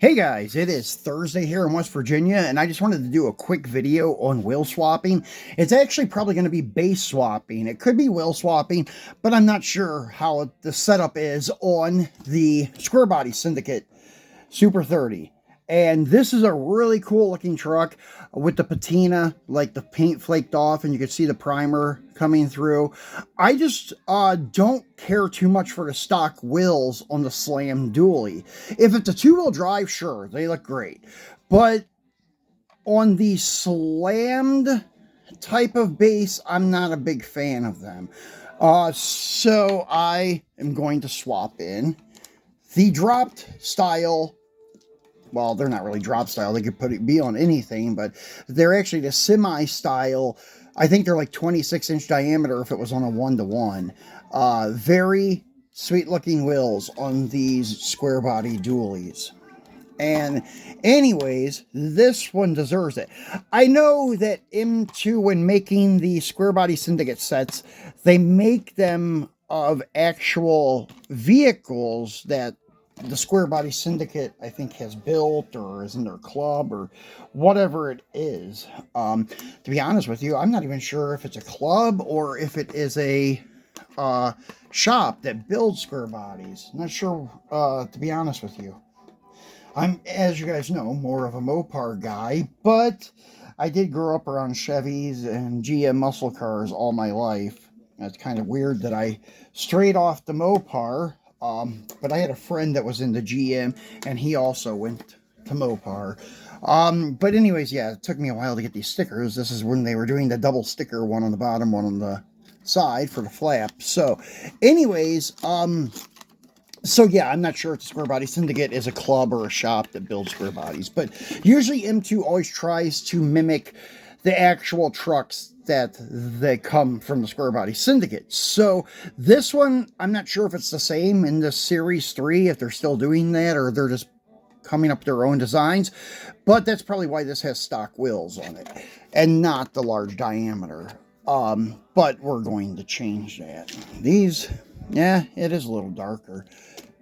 Hey guys, it is Thursday here in West Virginia, and I just wanted to do a quick video on wheel swapping. It's actually probably going to be base swapping. It could be wheel swapping, but I'm not sure how the setup is on the Squarebody Syndicate Super 30. And this is a really cool looking truck with the patina, like the paint flaked off, and you can see the primer coming through. I just don't care too much for the stock wheels on the Slam Dually. If it's a two-wheel drive, sure, they look great. But on the slammed type of base, I'm not a big fan of them. So I am going to swap in the dropped style. Well, they're not really drop style. They could be on anything, but they're actually the semi style. I think they're like 26-inch diameter if it was on a 1-to-1. Very sweet looking wheels on these square body dualies. And anyways, this one deserves it. I know that M2, when making the Square Body Syndicate sets, they make them of actual vehicles that the Square Body Syndicate, I think, has built or is in their club or whatever it is. To be honest with you, I'm not even sure if it's a club or if it is a shop that builds square bodies. Not sure, to be honest with you. I'm, as you guys know, more of a Mopar guy, but I did grow up around Chevys and GM muscle cars all my life. It's kind of weird that I strayed off the Mopar. But I had a friend that was in the GM, and he also went to Mopar. But anyways, yeah, it took me a while to get these stickers. This is when they were doing the double sticker, one on the bottom, one on the side for the flap. So, anyways, so yeah, I'm not sure if the Square Body Syndicate is a club or a shop that builds square bodies, but usually M2 always tries to mimic the actual trucks that they come from the Square Body Syndicate. So this one, I'm not sure if it's the same in the Series 3, if they're still doing that, or they're just coming up with their own designs, but that's probably why this has stock wheels on it, and not the large diameter. But we're going to change that. These, yeah, it is a little darker.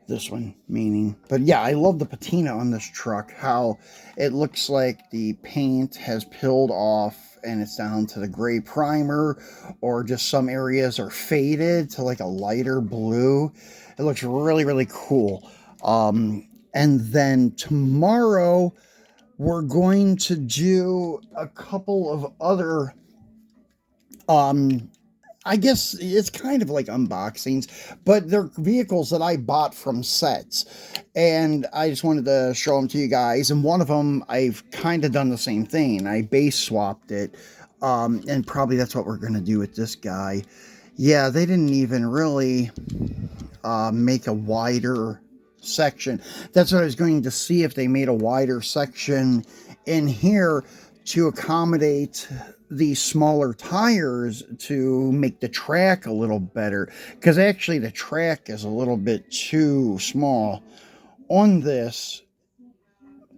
This one meaning, but yeah, I love the patina on this truck, how it looks like the paint has peeled off and it's down to the gray primer, or just some areas are faded to like a lighter blue. It looks really, really cool. And then tomorrow we're going to do a couple of other I guess it's kind of like unboxings, but they're vehicles that I bought from sets, and I just wanted to show them to you guys. And one of them, I've kind of done the same thing. I base swapped it, and probably that's what we're going to do with this guy. Yeah, they didn't even really make a wider section. That's what I was going to see, if they made a wider section in here to accommodate the smaller tires to make the track a little better, because actually the track is a little bit too small on this.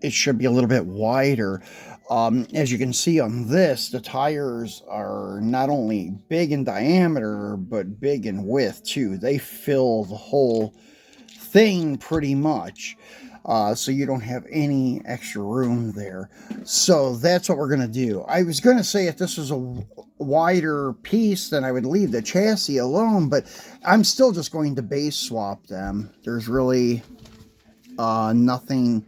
It should be a little bit wider. As you can see on this, the tires are not only big in diameter but big in width too. They fill the whole thing pretty much. So you don't have any extra room there. So that's what we're going to do. I was going to say if this was a wider piece, then I would leave the chassis alone, but I'm still just going to base swap them. There's really nothing,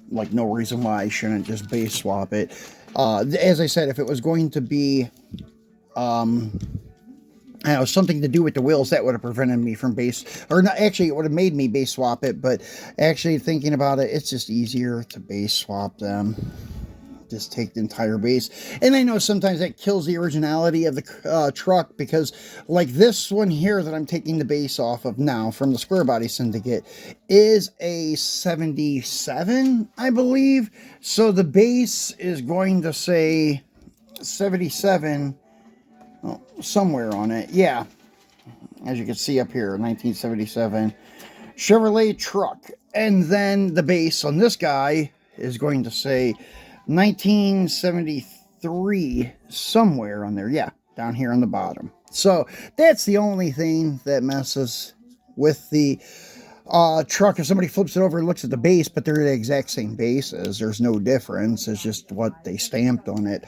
like no reason why I shouldn't just base swap it. As I said, if it was going to be I know, something to do with the wheels, that would have prevented me from base, or not, actually it would have made me base swap it, but actually thinking about it, it's just easier to base swap them. Just take the entire base. And I know sometimes that kills the originality of the truck, because like this one here that I'm taking the base off of now from the Square Body Syndicate is a 77, I believe. So the base is going to say 77. Oh, somewhere on it, yeah, as you can see up here, 1977 Chevrolet truck. And then the base on this guy is going to say 1973 somewhere on there, yeah, down here on the bottom. So that's the only thing that messes with the truck, if somebody flips it over and looks at the base, but they're the exact same bases, there's no difference. It's just what they stamped on it.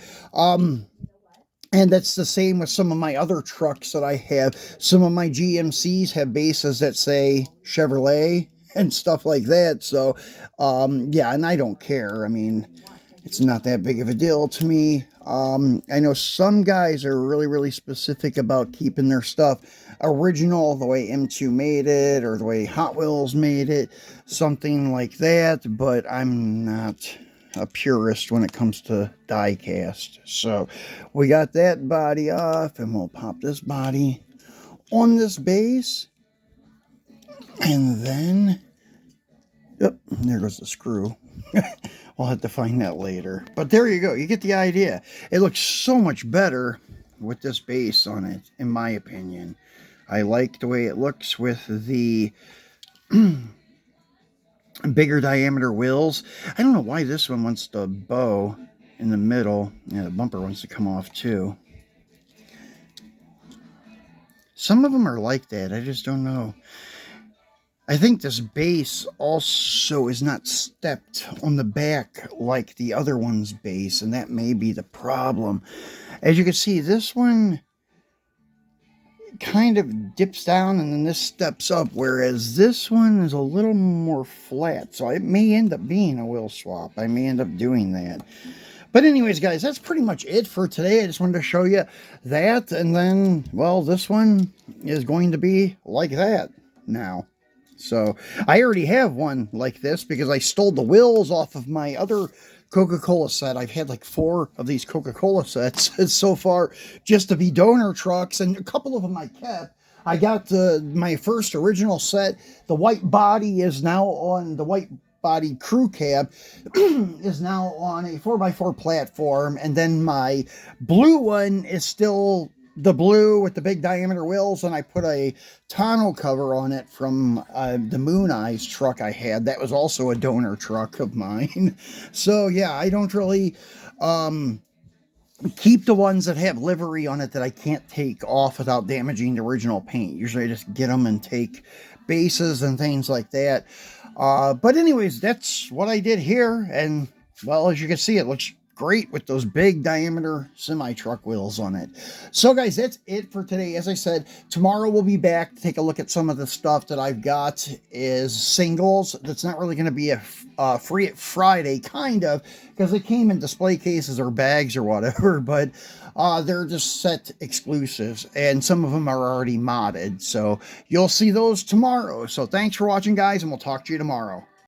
And that's the same with some of my other trucks that I have. Some of my GMCs have bases that say Chevrolet and stuff like that. So, yeah, and I don't care. I mean, it's not that big of a deal to me. I know some guys are really, really specific about keeping their stuff original, the way M2 made it or the way Hot Wheels made it, something like that. But I'm not a purist when it comes to diecast. So we got that body off, and we'll pop this body on this base, and then, yep, there goes the screw. We'll have to find that later. But there you go. You get the idea. It looks so much better with this base on it, in my opinion. I like the way it looks with the bigger diameter wheels. I don't know why this one wants the bow in the middle. Yeah, the bumper wants to come off too. Some of them are like that. I just don't know. I think this base also is not stepped on the back like the other one's base, and that may be the problem. As you can see, this one kind of dips down and then this steps up, whereas this one is a little more flat. So it may end up being a wheel swap. I may end up doing that. But anyways, guys, that's pretty much it for today. I just wanted to show you that. And then, well, this one is going to be like that now. So I already have one like this because I stole the wheels off of my other Coca-Cola set. I've had like 4 of these Coca-Cola sets so far just to be donor trucks, and a couple of them I kept. I got my first original set. The white body is now on the white body crew cab is now on a 4x4 platform, and then my blue one is still the blue with the big diameter wheels, and I put a tonneau cover on it from the Moon Eyes truck I had. That was also a donor truck of mine. So yeah, I don't really keep the ones that have livery on it that I can't take off without damaging the original paint. Usually I just get them and take bases and things like that. But anyways, that's what I did here, and well, as you can see, it looks great with those big diameter semi-truck wheels on it. So guys, that's it for today. As I said, tomorrow we'll be back to take a look at some of the stuff that I've got is singles. That's not really going to be a free Friday, kind of, because they came in display cases or bags or whatever, but they're just set exclusives, and some of them are already modded. So you'll see those tomorrow. So thanks for watching, guys, and we'll talk to you tomorrow.